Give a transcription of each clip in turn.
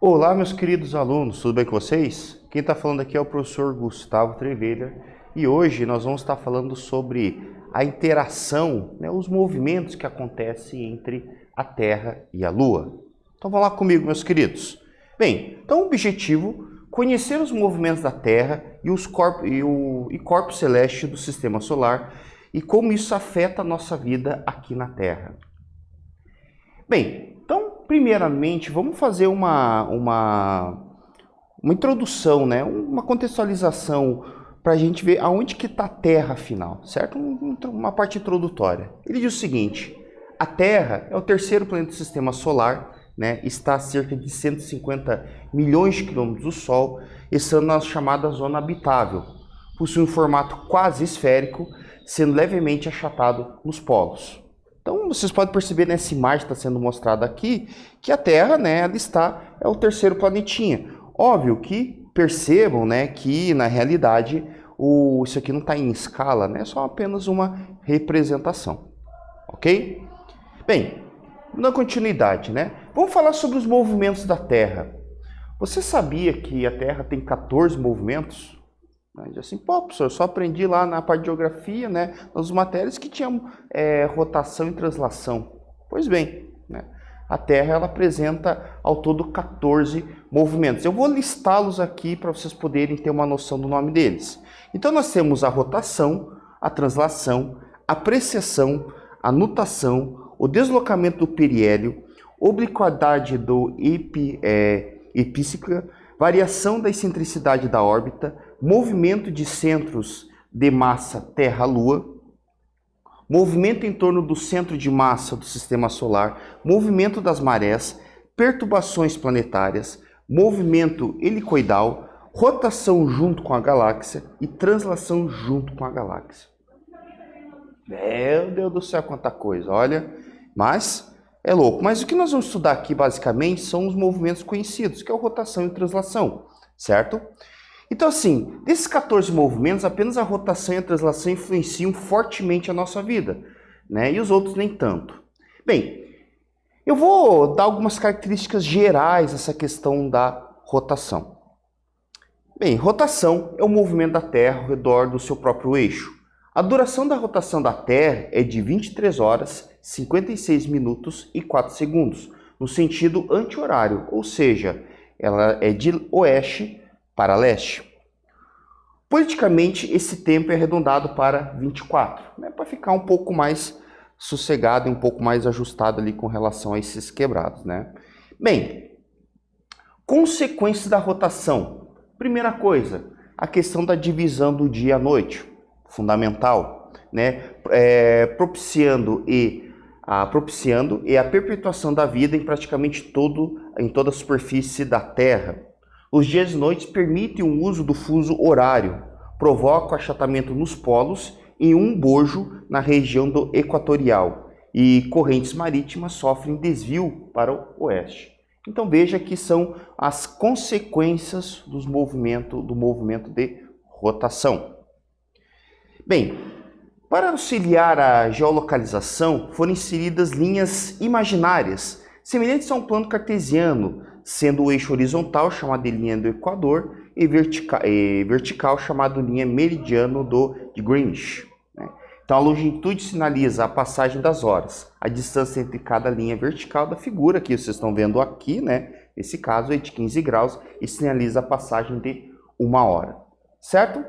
Olá, meus queridos alunos, tudo bem com vocês? Quem está falando aqui é o professor Gustavo Trevelha e hoje nós vamos estar falando sobre a interação, os movimentos que acontecem entre a Terra e a Lua. Então vão lá comigo, meus queridos. Bem, então o objetivo é conhecer os movimentos da Terra e corpos celestes do Sistema Solar e como isso afeta a nossa vida aqui na Terra. Bem, então, primeiramente, vamos fazer uma introdução, uma contextualização para a gente ver aonde que está a Terra, afinal, certo? Uma parte introdutória. Ele diz o seguinte: a Terra é o terceiro planeta do Sistema Solar, está a cerca de 150 milhões de quilômetros do Sol, estando na chamada zona habitável. Possui um formato quase esférico, sendo levemente achatado nos polos. Então, vocês podem perceber nessa imagem que está sendo mostrada aqui, que a Terra, ela é o terceiro planetinha. Óbvio que percebam, que na realidade isso aqui não está em escala, é só apenas uma representação, ok? Bem, na continuidade, vamos falar sobre os movimentos da Terra. Você sabia que a Terra tem 14 movimentos? Diz assim, pô, professor, eu só aprendi lá na parte de geografia, nas matérias que tinham rotação e translação. Pois bem, a Terra ela apresenta ao todo 14 movimentos. Eu vou listá-los aqui para vocês poderem ter uma noção do nome deles. Então nós temos a rotação, a translação, a precessão, a nutação, o deslocamento do periélio, obliquidade do epícicla, variação da excentricidade da órbita, movimento de centros de massa Terra-Lua, movimento em torno do centro de massa do Sistema Solar, movimento das marés, perturbações planetárias, movimento helicoidal, rotação junto com a galáxia e translação junto com a galáxia. Meu Deus do céu, quanta coisa, olha, mas é louco. Mas o que nós vamos estudar aqui basicamente são os movimentos conhecidos, que é a rotação e translação, certo? Então, assim, desses 14 movimentos, apenas a rotação e a translação influenciam fortemente a nossa vida, e os outros nem tanto. Bem, eu vou dar algumas características gerais dessa questão da rotação. Bem, rotação é o movimento da Terra ao redor do seu próprio eixo. A duração da rotação da Terra é de 23 horas, 56 minutos e 4 segundos, no sentido anti-horário, ou seja, ela é de oeste para leste. Politicamente, esse tempo é arredondado para 24, para ficar um pouco mais sossegado e um pouco mais ajustado ali com relação a esses quebrados, Bem, consequências da rotação. Primeira coisa, a questão da divisão do dia à noite, fundamental, propiciando a perpetuação da vida em praticamente toda a superfície da Terra. Os dias e noites permitem o uso do fuso horário, provocam achatamento nos polos e um bojo na região do equatorial, e correntes marítimas sofrem desvio para o oeste. Então veja que são as consequências do movimento de rotação. Bem, para auxiliar a geolocalização, foram inseridas linhas imaginárias, semelhantes a um plano cartesiano, sendo o eixo horizontal chamado de linha do Equador e vertical chamado linha meridiano de Greenwich. Então a longitude sinaliza a passagem das horas, a distância entre cada linha vertical da figura que vocês estão vendo aqui, nesse caso é de 15 graus, e sinaliza a passagem de 1 hora, certo?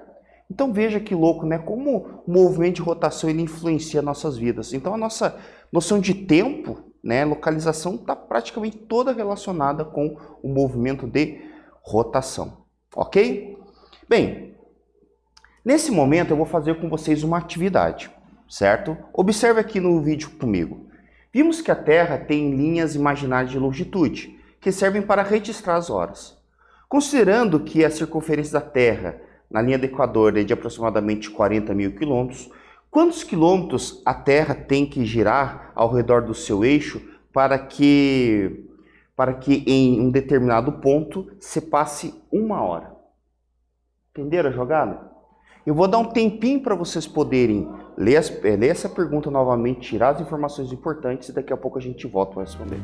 Então veja que louco, como o movimento de rotação ele influencia nossas vidas. Então a nossa noção de tempo, localização está praticamente toda relacionada com o movimento de rotação, ok? Bem, nesse momento eu vou fazer com vocês uma atividade, certo? Observe aqui no vídeo comigo. Vimos que a Terra tem linhas imaginárias de longitude, que servem para registrar as horas. Considerando que a circunferência da Terra na linha do Equador é de aproximadamente 40 mil quilômetros, quantos quilômetros a Terra tem que girar ao redor do seu eixo para que em um determinado ponto se passe 1 hora? Entenderam a jogada? Eu vou dar um tempinho para vocês poderem ler essa pergunta novamente, tirar as informações importantes e daqui a pouco a gente volta para responder.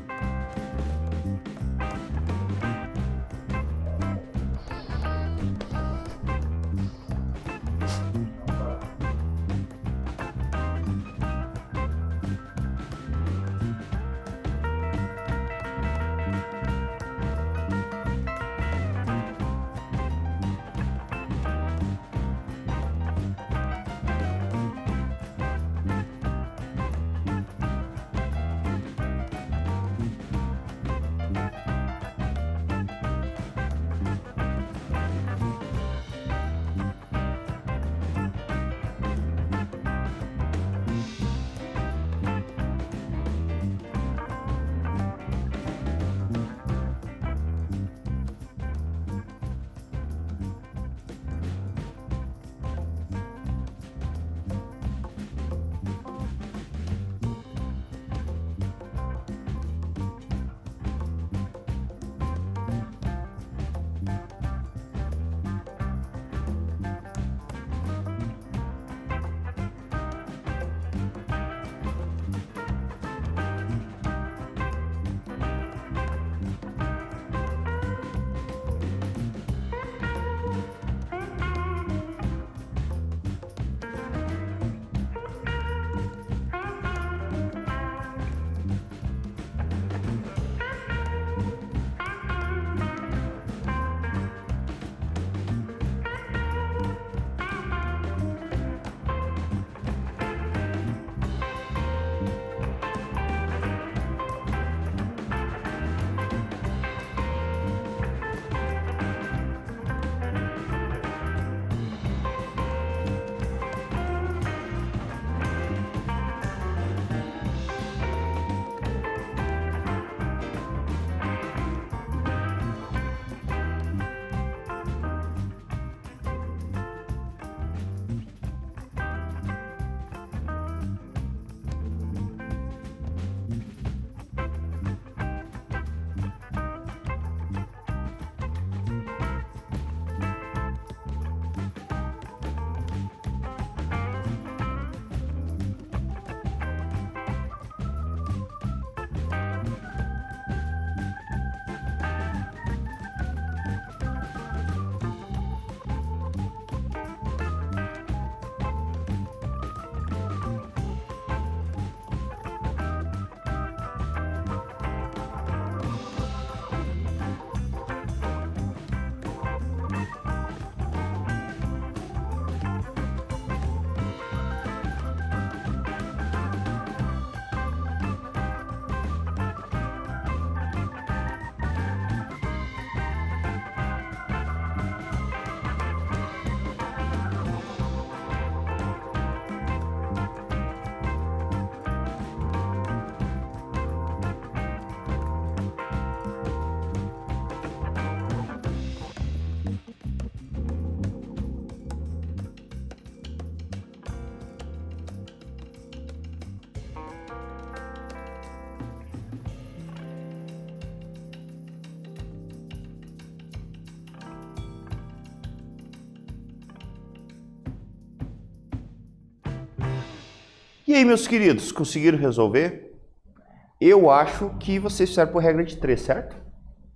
E aí, meus queridos, conseguiram resolver? Eu acho que vocês fizeram por regra de 3, certo?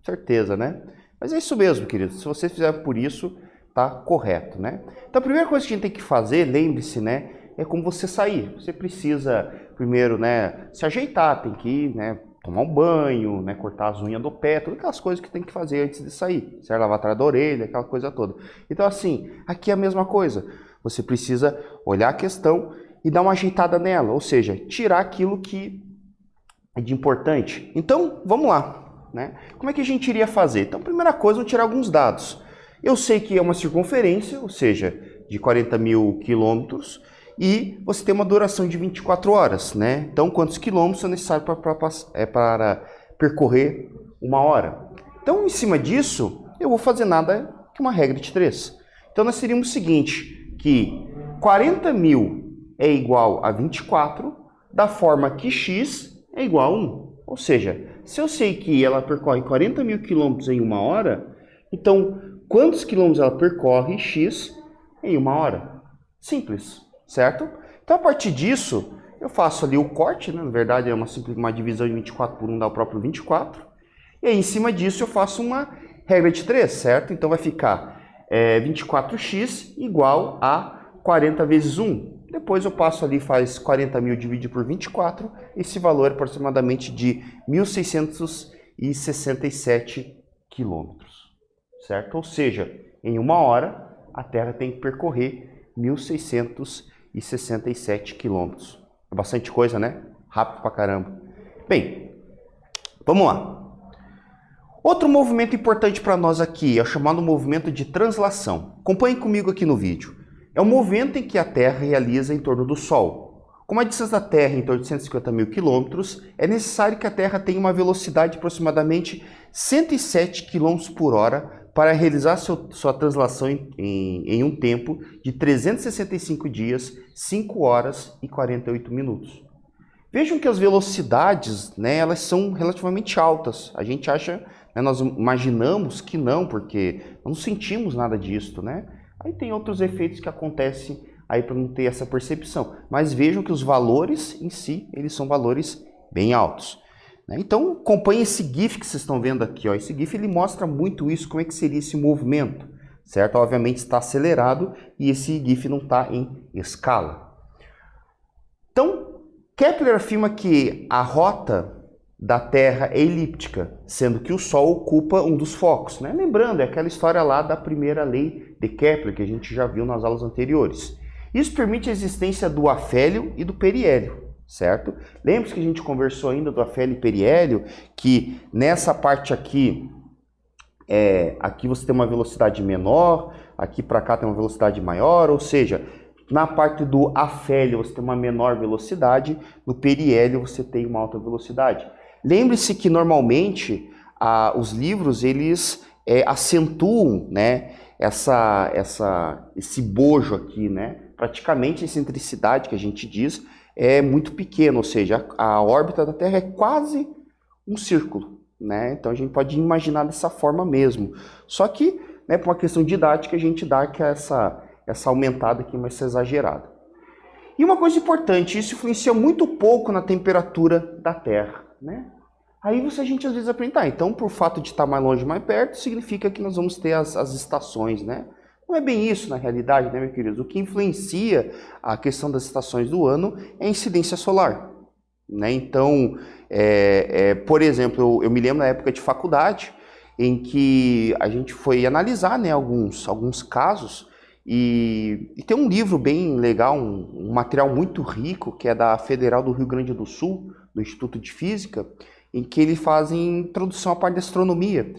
Certeza, né? Mas é isso mesmo, queridos. Se vocês fizeram por isso, tá correto, né? Então a primeira coisa que a gente tem que fazer, lembre-se, né, é como você sair. Você precisa primeiro, né, se ajeitar, tem que ir, né, tomar um banho, né, cortar as unhas do pé, todas aquelas coisas que tem que fazer antes de sair. Certo? Lavar atrás da orelha, aquela coisa toda. Então assim, aqui é a mesma coisa. Você precisa olhar a questão e dar uma ajeitada nela, ou seja, tirar aquilo que é de importante. Então, vamos lá, né? Como é que a gente iria fazer? Então, primeira coisa, eu vou tirar alguns dados. Eu sei que é uma circunferência, ou seja, de 40 mil quilômetros, e você tem uma duração de 24 horas, né? Então, quantos quilômetros são necessários para percorrer uma hora? Então, em cima disso, eu vou fazer nada que uma regra de 3. Então, nós teríamos o seguinte, que 40 mil é igual a 24, da forma que x é igual a 1. Ou seja, se eu sei que ela percorre 40 mil quilômetros em uma hora, então quantos quilômetros ela percorre, x, em uma hora? Simples, certo? Então a partir disso, eu faço ali o corte, né? Na verdade é uma divisão de 24 por 1 dá o próprio 24. E aí em cima disso eu faço uma regra de 3, certo? Então vai ficar 24x igual a 40 vezes 1. Depois eu passo ali, faz 40 mil dividido por 24, esse valor é aproximadamente de 1.667 quilômetros, certo? Ou seja, em uma hora, a Terra tem que percorrer 1.667 quilômetros. É bastante coisa, né? Rápido pra caramba. Bem, vamos lá. Outro movimento importante para nós aqui é o chamado movimento de translação. Acompanhe comigo aqui no vídeo. É um movimento em que a Terra realiza em torno do Sol. Como a distância da Terra é em torno de 150 mil quilômetros, é necessário que a Terra tenha uma velocidade de aproximadamente 107 km por hora para realizar sua translação em um tempo de 365 dias, 5 horas e 48 minutos. Vejam que as velocidades, né, elas são relativamente altas. A gente acha, né, nós imaginamos que não, porque não sentimos nada disso, né? Aí tem outros efeitos que acontecem aí para não ter essa percepção. Mas vejam que os valores em si, eles são valores bem altos. Né? Então, acompanhe esse GIF que vocês estão vendo aqui. Ó. Esse GIF ele mostra muito isso, como é que seria esse movimento. Certo? Obviamente está acelerado e esse GIF não está em escala. Então, Kepler afirma que a rota da Terra é elíptica, sendo que o Sol ocupa um dos focos. Né? Lembrando, é aquela história lá da primeira lei de Kepler, que a gente já viu nas aulas anteriores. Isso permite a existência do afélio e do periélio, certo? Lembre-se que a gente conversou ainda do afélio e periélio, que nessa parte aqui, aqui você tem uma velocidade menor, aqui para cá tem uma velocidade maior, ou seja, na parte do afélio você tem uma menor velocidade, no periélio você tem uma alta velocidade. Lembre-se que normalmente os livros eles acentuam, né, esse bojo aqui, né? Praticamente a excentricidade que a gente diz é muito pequena, ou seja, a órbita da Terra é quase um círculo, né? Então a gente pode imaginar dessa forma mesmo. Só que, né, por uma questão didática, a gente dá que essa aumentada aqui mais exagerada. E uma coisa importante, isso influencia muito pouco na temperatura da Terra, né? Aí a gente às vezes aprende, então por fato de estar mais longe, mais perto, significa que nós vamos ter as estações, né? Não é bem isso na realidade, né, meus queridos? O que influencia a questão das estações do ano é a incidência solar, né? Então, por exemplo, eu me lembro na época de faculdade, em que a gente foi analisar, né, alguns casos, e tem um livro bem legal, um material muito rico, que é da Federal do Rio Grande do Sul, do Instituto de Física, em que eles fazem introdução à parte da astronomia.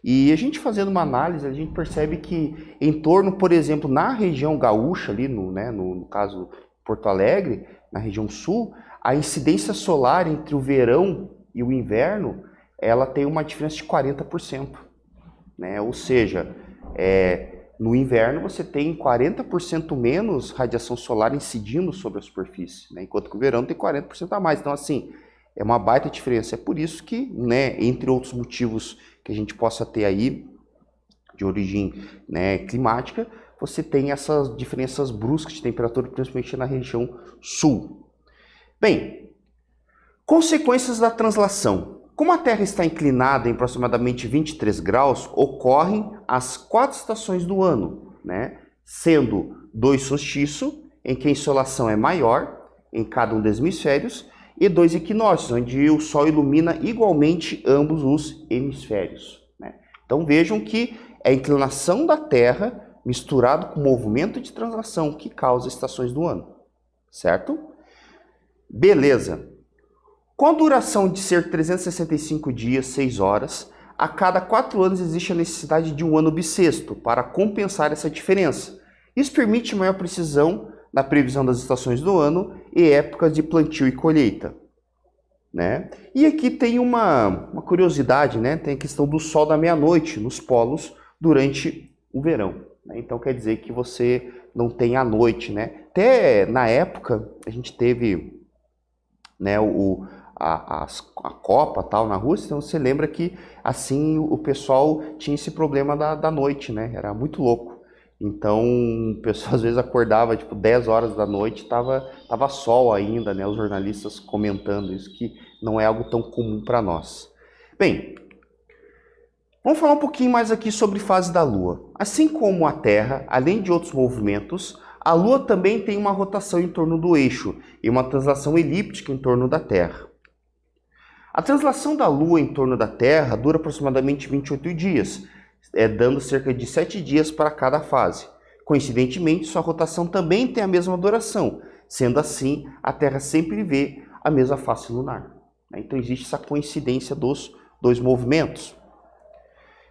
E a gente fazendo uma análise, a gente percebe que em torno, por exemplo, na região gaúcha, ali no caso Porto Alegre, na região sul, a incidência solar entre o verão e o inverno, ela tem uma diferença de 40%. Né? Ou seja, no inverno você tem 40% menos radiação solar incidindo sobre a superfície, né? Enquanto que o verão tem 40% a mais. Então, assim, é uma baita diferença. É por isso que, né, entre outros motivos que a gente possa ter aí, de origem, né, climática, você tem essas diferenças bruscas de temperatura, principalmente na região sul. Bem, consequências da translação. Como a Terra está inclinada em aproximadamente 23 graus, ocorrem as 4 estações do ano, né? Sendo 2 solstícios, em que a insolação é maior em cada um dos hemisférios, e 2 equinócios, onde o Sol ilumina igualmente ambos os hemisférios, né? Então vejam que é a inclinação da Terra misturado com o movimento de translação que causa estações do ano, certo? Beleza. Com a duração de ser 365 dias, 6 horas, a cada 4 anos existe a necessidade de um ano bissexto para compensar essa diferença. Isso permite maior precisão na previsão das estações do ano e épocas de plantio e colheita, né? E aqui tem uma curiosidade, né? Tem a questão do sol da meia-noite nos polos durante o verão, né? Então quer dizer que você não tem a noite, né? Até na época a gente teve, né, a Copa tal na Rússia, então você lembra que assim o pessoal tinha esse problema da noite, né? Era muito louco. Então, o pessoal às vezes acordava tipo 10 horas da noite, tava sol ainda, né? Os jornalistas comentando isso, que não é algo tão comum para nós. Bem, vamos falar um pouquinho mais aqui sobre fase da Lua. Assim como a Terra, além de outros movimentos, a Lua também tem uma rotação em torno do eixo e uma translação elíptica em torno da Terra. A translação da Lua em torno da Terra dura aproximadamente 28 dias, dando cerca de 7 dias para cada fase. Coincidentemente, sua rotação também tem a mesma duração, sendo assim, a Terra sempre vê a mesma face lunar. Então existe essa coincidência dos dois movimentos.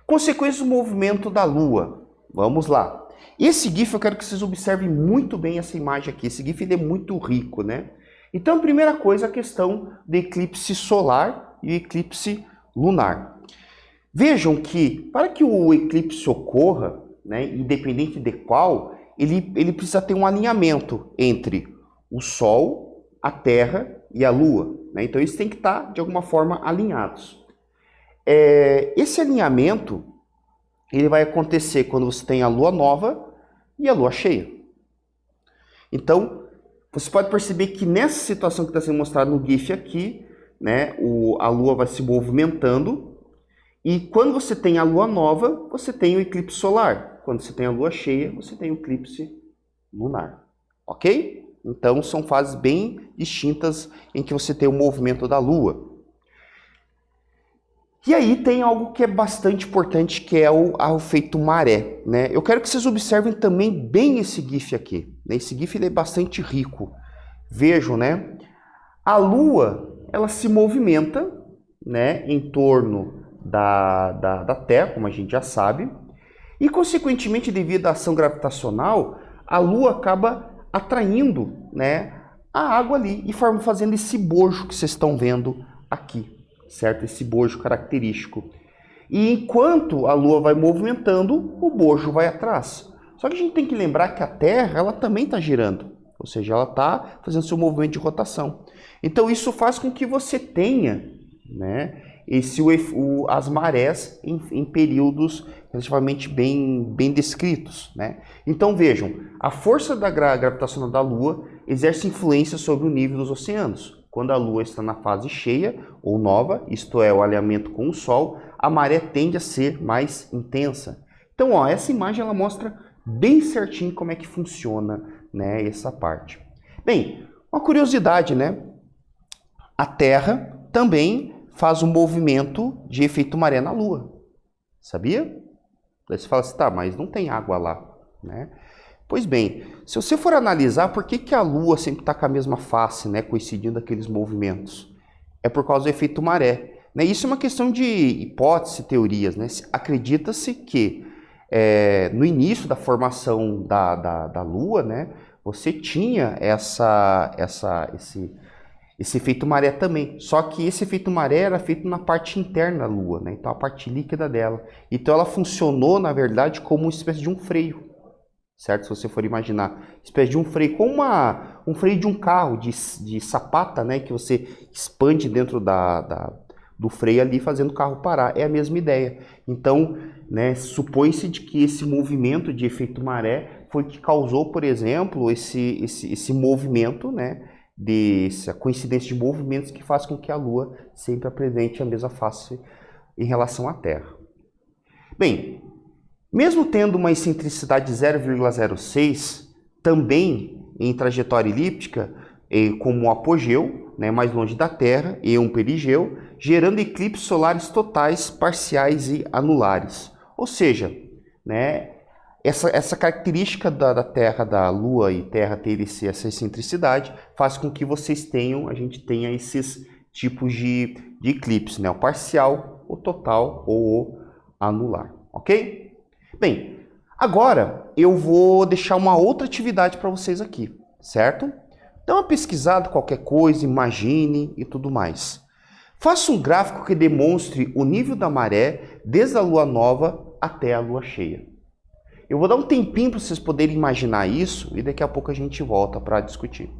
Consequências do movimento da Lua. Vamos lá. Esse GIF eu quero que vocês observem muito bem essa imagem aqui. Esse GIF ele é muito rico, né? Então, a primeira coisa é a questão do eclipse solar e eclipse lunar. Vejam que, para que o eclipse ocorra, né, independente de qual, ele precisa ter um alinhamento entre o Sol, a Terra e a Lua, né? Então, eles têm que estar, de alguma forma, alinhados. Esse alinhamento ele vai acontecer quando você tem a Lua nova e a Lua cheia. Então, você pode perceber que nessa situação que está sendo mostrada no GIF aqui, né, a Lua vai se movimentando. E quando você tem a Lua nova, você tem o eclipse solar. Quando você tem a Lua cheia, você tem o eclipse lunar. Ok? Então, são fases bem distintas em que você tem o movimento da Lua. E aí tem algo que é bastante importante, que é o efeito maré, né? Eu quero que vocês observem também bem esse GIF aqui, né? Esse GIF ele é bastante rico. Vejam, né? A Lua, ela se movimenta, né, em torno da Terra, como a gente já sabe, e consequentemente, devido à ação gravitacional, a Lua acaba atraindo, né, a água ali e fazendo esse bojo que vocês estão vendo aqui, certo? Esse bojo característico. E enquanto a Lua vai movimentando, o bojo vai atrás. Só que a gente tem que lembrar que a Terra, ela também está girando, ou seja, ela está fazendo seu movimento de rotação. Então isso faz com que você tenha, né, as marés em períodos relativamente bem descritos, né? Então vejam, a força da gravitacional da Lua exerce influência sobre o nível dos oceanos. Quando a Lua está na fase cheia ou nova, isto é, o alinhamento com o Sol, a maré tende a ser mais intensa. Então, ó, essa imagem ela mostra bem certinho como é que funciona, né, essa parte. Bem, uma curiosidade, né? A Terra também faz um movimento de efeito maré na Lua. Sabia? Daí você fala assim, tá, mas não tem água lá, né? Pois bem, se você for analisar por que a Lua sempre está com a mesma face, né, coincidindo aqueles movimentos, é por causa do efeito maré, né? Isso é uma questão de hipótese, teorias, né? Acredita-se que no início da formação da Lua, né, você tinha esse efeito maré também, só que esse efeito maré era feito na parte interna da Lua, né? Então a parte líquida dela. Então ela funcionou, na verdade, como uma espécie de um freio. Certo? Se você for imaginar, espécie de um freio, como um freio de um carro, de sapata, né? Que você expande dentro do freio ali, fazendo o carro parar. É a mesma ideia. Então, né, supõe-se de que esse movimento de efeito maré foi que causou, por exemplo, esse movimento, né, dessa coincidência de movimentos que faz com que a Lua sempre apresente a mesma face em relação à Terra. Bem, mesmo tendo uma excentricidade de 0,06, também em trajetória elíptica, como um apogeu, né, mais longe da Terra, e um perigeu, gerando eclipses solares totais, parciais e anulares. Ou seja, né, essa característica da Terra, da Lua e Terra ter essa excentricidade, faz com que a gente tenha esses tipos de eclipse, né, o parcial, o total ou o anular, ok? Bem, agora eu vou deixar uma outra atividade para vocês aqui, certo? Dá uma pesquisada, qualquer coisa, imagine e tudo mais. Faça um gráfico que demonstre o nível da maré desde a lua nova até a lua cheia. Eu vou dar um tempinho para vocês poderem imaginar isso e daqui a pouco a gente volta para discutir.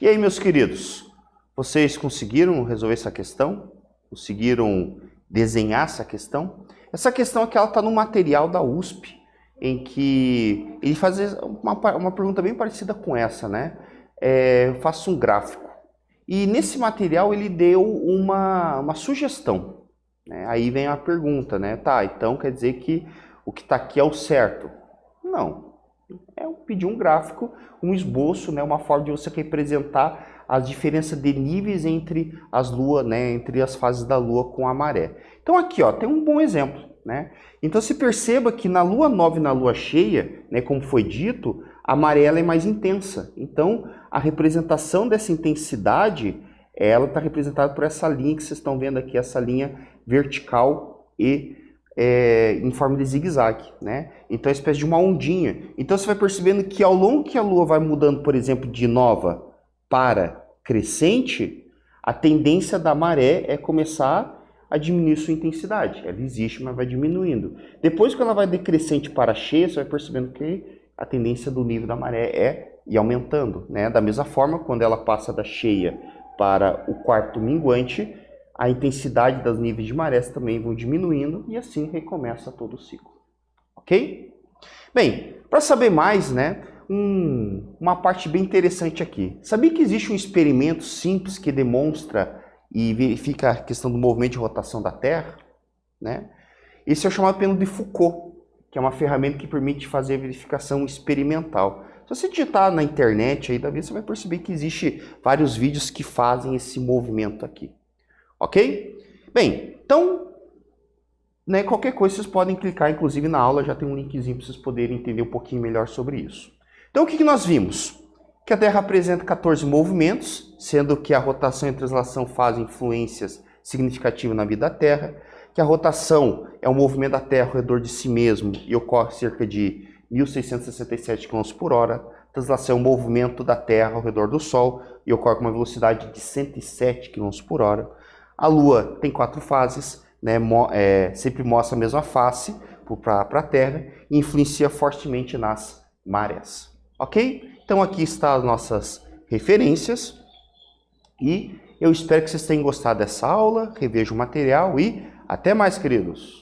E aí, meus queridos, vocês conseguiram resolver essa questão? Conseguiram desenhar essa questão? Essa questão aqui, ela está no material da USP, em que ele faz uma pergunta bem parecida com essa, né? Faça um gráfico. E nesse material ele deu uma sugestão, né? Aí vem a pergunta, né? Tá, então quer dizer que o que está aqui é o certo? Não. É pedir um gráfico, um esboço, né? Uma forma de você representar a diferença de níveis entre as luas, né? Entre as fases da lua com a maré. Então aqui, ó, tem um bom exemplo, né? Então se perceba que na lua nova e na lua cheia, né? Como foi dito, a maré ela é mais intensa. Então a representação dessa intensidade, ela está representada por essa linha que vocês estão vendo aqui, essa linha vertical e em forma de zigue-zague, né? Então é uma espécie de uma ondinha. Então você vai percebendo que ao longo que a lua vai mudando, por exemplo, de nova para crescente, a tendência da maré é começar a diminuir sua intensidade. Ela existe, mas vai diminuindo. Depois que ela vai decrescente para cheia, você vai percebendo que a tendência do nível da maré é ir aumentando, né? Da mesma forma, quando ela passa da cheia para o quarto minguante, a intensidade dos níveis de marés também vão diminuindo e assim recomeça todo o ciclo. Ok? Bem, para saber mais, né, uma parte bem interessante aqui. Sabia que existe um experimento simples que demonstra e verifica a questão do movimento de rotação da Terra? Né? Esse é o chamado pêndulo de Foucault, que é uma ferramenta que permite fazer a verificação experimental. Se você digitar na internet, aí, Davi, você vai perceber que existe vários vídeos que fazem esse movimento aqui. Ok? Bem, então, né, qualquer coisa vocês podem clicar, inclusive na aula já tem um linkzinho para vocês poderem entender um pouquinho melhor sobre isso. Então, o que nós vimos? Que a Terra apresenta 14 movimentos, sendo que a rotação e a translação fazem influências significativas na vida da Terra, que a rotação é o movimento da Terra ao redor de si mesmo e ocorre cerca de 1.667 km por hora, a translação é o movimento da Terra ao redor do Sol e ocorre com uma velocidade de 107 km por hora. A Lua tem 4 fases, né? Sempre mostra a mesma face para a Terra e influencia fortemente nas marés. Ok? Então aqui estão as nossas referências e eu espero que vocês tenham gostado dessa aula, revejam o material e até mais, queridos!